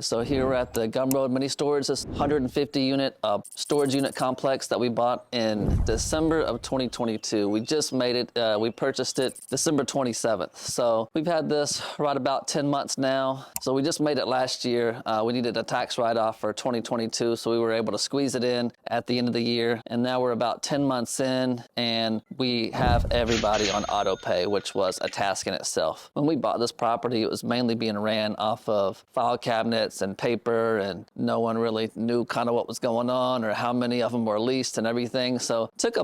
So here we're at the Gumroad Mini Storage, this 150 unit storage unit complex that we bought in December of 2022. We just made it, we purchased it December 27th. So we've had this right about 10 months now. So we just made it last year. We needed a tax write-off for 2022, so we were able to squeeze it in at the end of the year. And now we're about 10 months in and we have everybody on auto pay, which was a task in itself. When we bought this property, it was mainly being ran off of file cabinets and paper, and no one really knew kind of what was going on or how many of them were leased and everything. So it took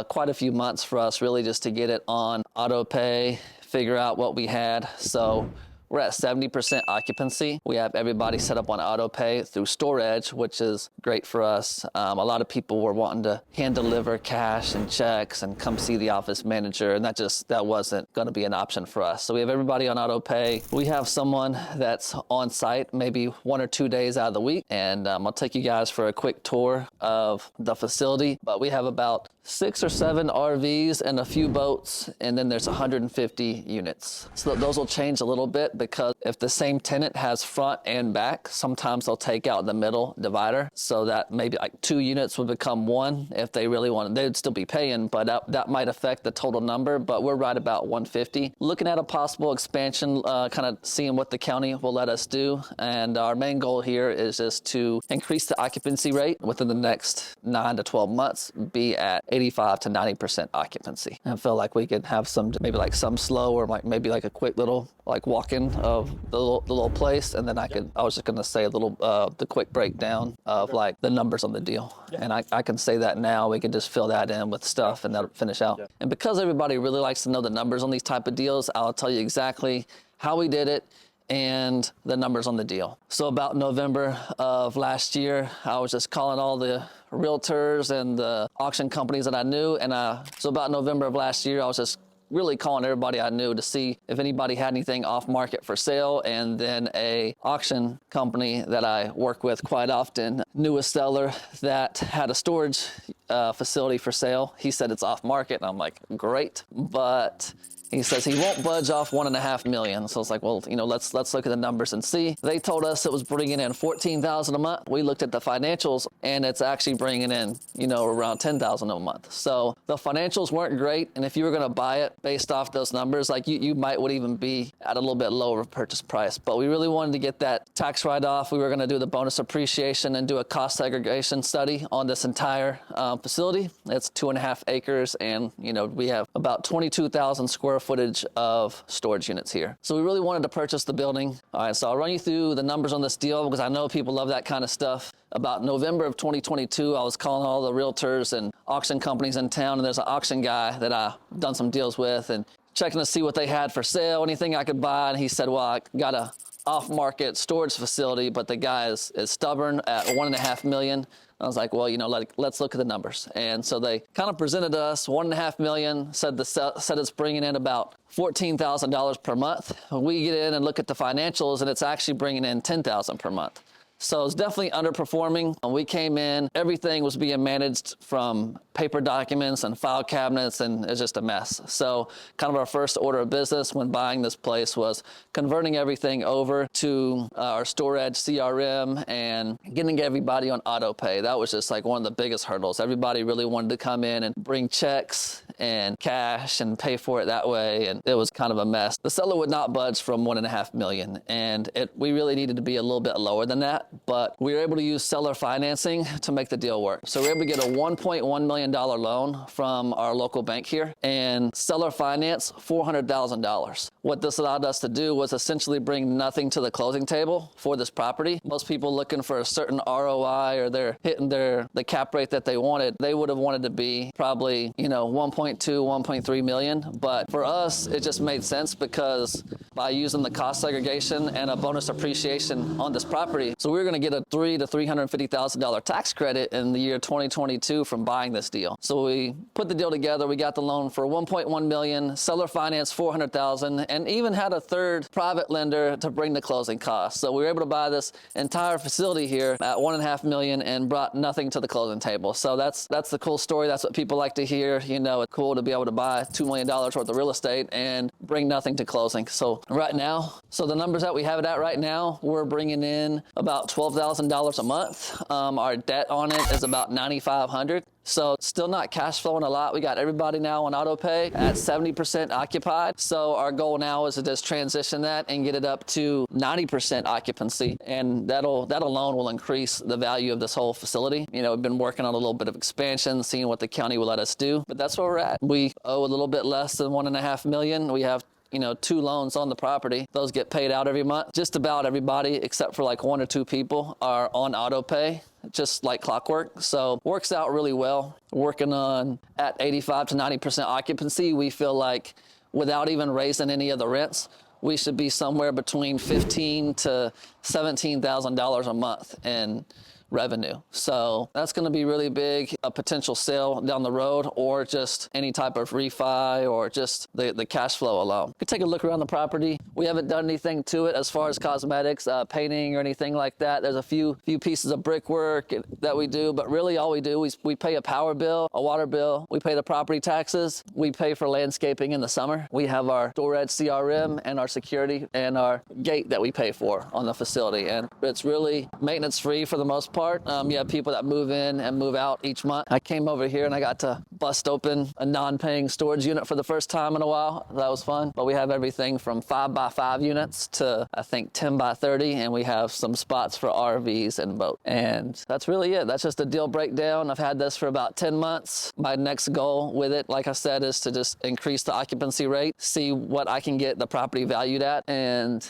quite a few months for us really just to get it on auto pay, figure out what we had. So we're at 70% occupancy. We have everybody set up on auto pay through StoreEdge, which is great for us. A lot of people were wanting to hand deliver cash and checks and come see the office manager, and that wasn't going to be an option for us. So we have everybody on auto pay. We have someone that's on site maybe 1 or 2 days out of the week, and I'll take you guys for a quick tour of the facility. But we have about 6 or 7 RVs and a few boats, and then there's 150 units. So those will change a little bit because if the same tenant has front and back, sometimes they'll take out the middle divider, so that maybe like 2 units would become 1 if they really wanted. They'd still be paying, but that might affect the total number, but we're right about 150. Looking at a possible expansion, kind of seeing what the county will let us do, and our main goal here is just to increase the occupancy rate within the next 9 to 12 months, be at 85 to 90% occupancy. I feel like we could have some, maybe like some slow or like maybe like a quick little like walk-in of the little place, and then I was just gonna say a little the quick breakdown of like the numbers on the deal. And I can say that now. We can just fill that in with stuff and that'll finish out. And because everybody really likes to know the numbers on these type of deals, I'll tell you exactly how we did it and the numbers on the deal. So about November of last year, I was just calling all the realtors and the auction companies that I knew. And so about November of last year, I was just really calling everybody I knew to see if anybody had anything off market for sale. And then a auction company that I work with quite often knew a seller that had a storage facility for sale. He said it's off market, and I'm like, great, but he says he won't budge off $1.5 million. So I was like, well, let's look at the numbers and see. They told us it was bringing in $14,000 a month. We looked at the financials, and it's actually bringing in, around $10,000 a month. So the financials weren't great. And if you were going to buy it based off those numbers, like you would even be at a little bit lower purchase price. But we really wanted to get that tax write-off. We were going to do the bonus appreciation and do a cost segregation study on this entire facility. It's 2.5 acres, and we have about 22,000 square footage of storage units here. So we really wanted to purchase the building. All right, so I'll run you through the numbers on this deal because I know people love that kind of stuff. About November of 2022, I was calling all the realtors and auction companies in town, and there's an auction guy that I've done some deals with and checking to see what they had for sale, anything I could buy. And he said, well, I got a off-market storage facility, but the guy is stubborn at $1.5 million. I was like, well, let's look at the numbers. And so they kind of presented us $1.5 million, said it's bringing in about $14,000 per month. We get in and look at the financials, and it's actually bringing in $10,000 per month. So it's definitely underperforming. When we came in, everything was being managed from paper documents and file cabinets, and it's just a mess. So kind of our first order of business when buying this place was converting everything over to our StoreEdge CRM and getting everybody on auto pay. That was just like one of the biggest hurdles. Everybody really wanted to come in and bring checks and cash and pay for it that way, and it was kind of a mess. The seller would not budge from $1.5 million, and we really needed to be a little bit lower than that, but we were able to use seller financing to make the deal work. So we were able to get a $1.1 million loan from our local bank here and seller finance $400,000. What this allowed us to do was essentially bring nothing to the closing table for this property. Most people looking for a certain ROI or they're hitting the cap rate that they wanted, they would have wanted to be probably, 1.2, 1.3 million. But for us, it just made sense because by using the cost segregation and a bonus appreciation on this property, so we we're going to get a $300,000 to $350,000 tax credit in the year 2022 from buying this deal. So we put the deal together. We got the loan for $1.1 million, seller finance $400,000, and even had a third private lender to bring the closing costs. So we were able to buy this entire facility here at $1.5 million and brought nothing to the closing table. So that's the cool story. That's what people like to hear. You know, it's cool to be able to buy $2 million worth of real estate and bring nothing to closing. So right now, the numbers that we have it at right now, we're bringing in about $12,000 a month. Our debt on it is about $9,500. So still not cash flowing a lot. We got everybody now on auto pay at 70% occupied. So our goal now is to just transition that and get it up to 90% occupancy. And that alone will increase the value of this whole facility. You know, we've been working on a little bit of expansion, seeing what the county will let us do, but that's where we're at. We owe a little bit less than $1.5 million. We have 2 loans on the property. Those get paid out every month. Just about everybody, except for like 1 or 2 people, are on auto pay, just like clockwork. So works out really well. Working on at 85 to 90% occupancy. We feel like without even raising any of the rents, we should be somewhere between $15,000 to $17,000 a month in revenue. So that's going to be really big, a potential sale down the road, or just any type of refi, or just the cash flow alone. You can take a look around the property. We haven't done anything to it as far as cosmetics, painting or anything like that. There's a few pieces of brickwork that we do, but really all we do is we pay a power bill, a water bill, we pay the property taxes, we pay for landscaping in the summer. We have our StoreEdge CRM and our security and our gate that we pay for on the facility. And it's really maintenance free for the most part. You have people that move in and move out each month. I came over here and I got to bust open a non-paying storage unit for the first time in a while. That was fun. But we have everything from 5x5 units to I think 10x30, and we have some spots for RVs and boats. And that's really it. That's just a deal breakdown. I've had this for about 10 months. My next goal with it, like I said, is to just increase the occupancy rate, see what I can get the property valued at, and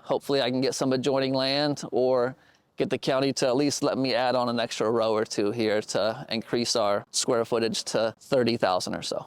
hopefully I can get some adjoining land or get the county to at least let me add on an extra row or 2 here to increase our square footage to 30,000 or so.